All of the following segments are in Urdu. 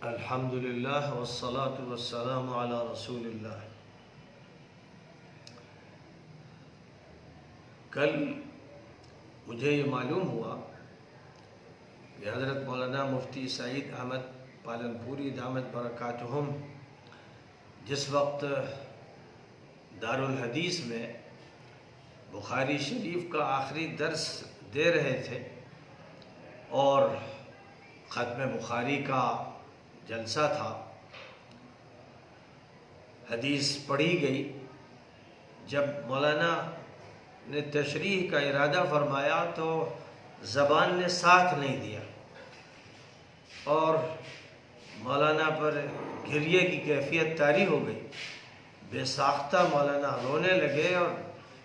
الحمدللہ والصلاة والسلام علی رسول اللہ۔ کل مجھے یہ معلوم ہوا کہ حضرت مولانا مفتی سعید احمد پالنپوری دامت برکاتہم جس وقت دارالحدیث میں بخاری شریف کا آخری درس دے رہے تھے اور ختم بخاری کا جلسہ تھا، حدیث پڑھی گئی۔ جب مولانا نے تشریح کا ارادہ فرمایا تو زبان نے ساتھ نہیں دیا اور مولانا پر گریے کی کیفیت طاری ہو گئی۔ بے ساختہ مولانا رونے لگے اور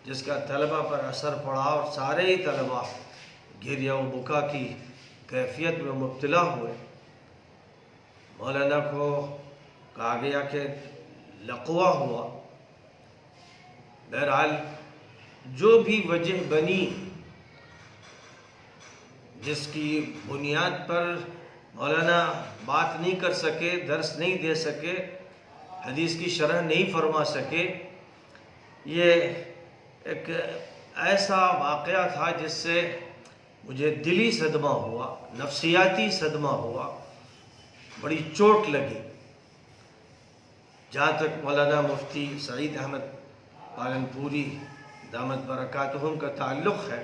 جس کا طلبہ پر اثر پڑا اور سارے ہی طلبہ گریہ و بکا کی کیفیت میں مبتلا ہوئے۔ مولانا کو کہا گیا کہ لقوہ ہوا۔ بہرحال جو بھی وجہ بنی جس کی بنیاد پر مولانا بات نہیں کر سکے، درس نہیں دے سکے، حدیث کی شرح نہیں فرما سکے، یہ ایک ایسا واقعہ تھا جس سے مجھے دلی صدمہ ہوا، نفسیاتی صدمہ ہوا، بڑی چوٹ لگی۔ جہاں تک مولانا مفتی سعید احمد پالنپوری دامت برکاتہم کا تعلق ہے،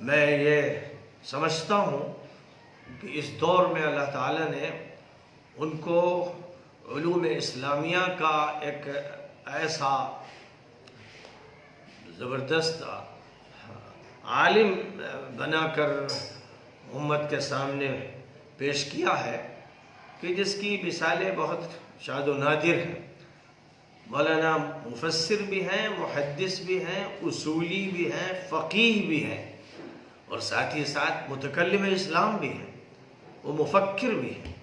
میں یہ سمجھتا ہوں کہ اس دور میں اللہ تعالیٰ نے ان کو علوم اسلامیہ کا ایک ایسا زبردست عالم بنا کر امت کے سامنے پیش کیا ہے کہ جس کی مثالیں بہت شاد و نادر ہیں۔ مولانا مفسر بھی ہیں، محدث بھی ہیں، اصولی بھی ہیں، فقیہ بھی ہیں اور ساتھ ہی ساتھ متکلم اسلام بھی ہیں، وہ مفکر بھی ہیں۔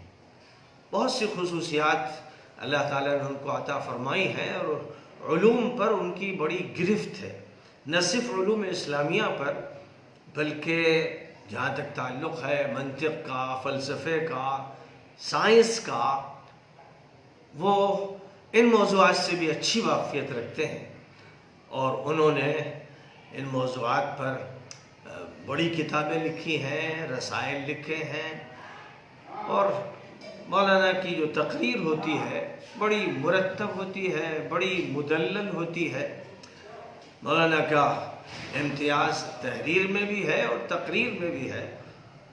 بہت سی خصوصیات اللہ تعالیٰ نے ان کو عطا فرمائی ہیں اور علوم پر ان کی بڑی گرفت ہے، نہ صرف علوم اسلامیہ پر بلکہ جہاں تک تعلق ہے منطق کا، فلسفے کا، سائنس کا، وہ ان موضوعات سے بھی اچھی واقفیت رکھتے ہیں اور انہوں نے ان موضوعات پر بڑی کتابیں لکھی ہیں، رسائل لکھے ہیں اور مولانا کی جو تقریر ہوتی ہے بڑی مرتب ہوتی ہے، بڑی مدلل ہوتی ہے۔ مولانا کا امتیاز تحریر میں بھی ہے اور تقریر میں بھی ہے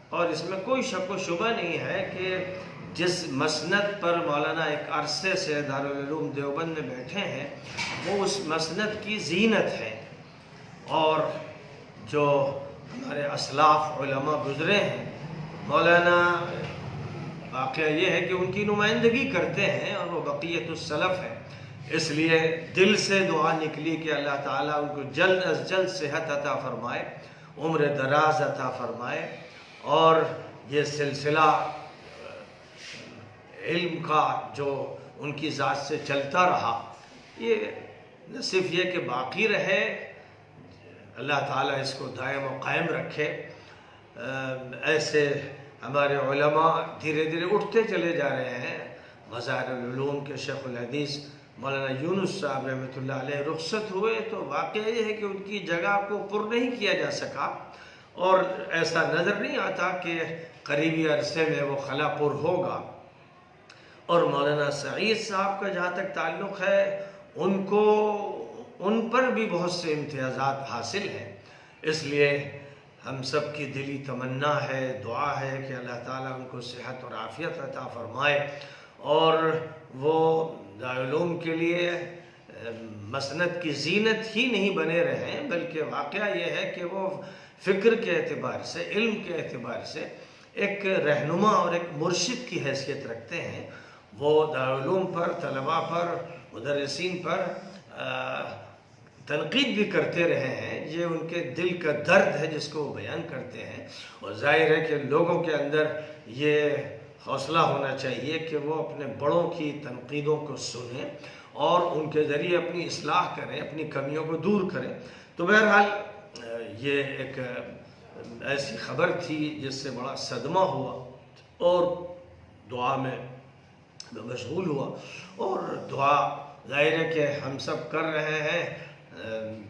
اور اس میں کوئی شک و شبہ نہیں ہے کہ جس مسند پر مولانا ایک عرصے سے دارالعلوم دیوبند میں بیٹھے ہیں وہ اس مسند کی زینت ہے۔ اور جو ہمارے اسلاف علماء گزرے ہیں، مولانا واقعہ یہ ہے کہ ان کی نمائندگی کرتے ہیں اور وہ بقیت السلف ہے، اس لیے دل سے دعا نکلی کہ اللہ تعالیٰ ان کو جلد از جلد صحت عطا فرمائے، عمر دراز عطا فرمائے اور یہ سلسلہ علم کا جو ان کی ذات سے چلتا رہا، یہ نہ صرف یہ کہ باقی رہے، اللہ تعالیٰ اس کو دائم و قائم رکھے۔ ایسے ہمارے علماء دھیرے دھیرے اٹھتے چلے جا رہے ہیں۔ مظاہر العلوم کے شیخ الحدیث مولانا یونس صاحب رحمۃ اللہ علیہ رخصت ہوئے تو واقعہ یہ ہے کہ ان کی جگہ کو پر نہیں کیا جا سکا اور ایسا نظر نہیں آتا کہ قریبی عرصے میں وہ خلا پر ہوگا۔ اور مولانا سعید صاحب کا جہاں تک تعلق ہے ان پر بھی بہت سے امتیازات حاصل ہیں، اس لیے ہم سب کی دلی تمنا ہے، دعا ہے کہ اللہ تعالیٰ ان کو صحت اور عافیت عطا فرمائے اور وہ دارالعلوم کے لیے مسند کی زینت ہی نہیں بنے رہیں بلکہ واقعہ یہ ہے کہ وہ فکر کے اعتبار سے، علم کے اعتبار سے ایک رہنما اور ایک مرشد کی حیثیت رکھتے ہیں۔ وہ دارالعلوم پر، طلباء پر، مدرسین پر تنقید بھی کرتے رہے ہیں، یہ ان کے دل کا درد ہے جس کو وہ بیان کرتے ہیں اور ظاہر ہے کہ لوگوں کے اندر یہ حوصلہ ہونا چاہیے کہ وہ اپنے بڑوں کی تنقیدوں کو سنیں اور ان کے ذریعے اپنی اصلاح کریں، اپنی کمیوں کو دور کریں۔ تو بہرحال یہ ایک ایسی خبر تھی جس سے بڑا صدمہ ہوا اور دعا میں مشغول ہوا، اور دعا ظاہر ہے کہ ہم سب کر رہے ہیں،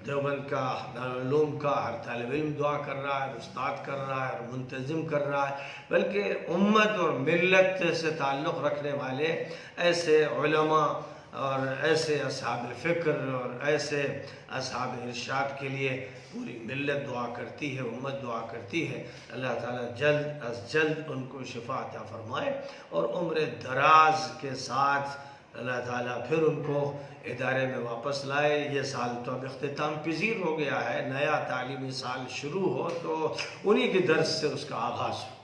دیوبند کا، دارالعلوم کا ہر طالب علم دعا کر رہا ہے، استاد کر رہا ہے، اور منتظم کر رہا ہے، بلکہ امت اور ملت سے تعلق رکھنے والے ایسے علماء اور ایسے اصحاب الفکر اور ایسے اصحاب ارشاد کے لیے پوری ملت دعا کرتی ہے، امت دعا کرتی ہے۔ اللہ تعالیٰ جلد از جلد ان کو شفا عطا فرمائے اور عمر دراز کے ساتھ اللہ تعالیٰ پھر ان کو ادارے میں واپس لائے۔ یہ سال تو اب اختتام پذیر ہو گیا ہے، نیا تعلیمی سال شروع ہو تو انہی کے درس سے اس کا آغاز ہو۔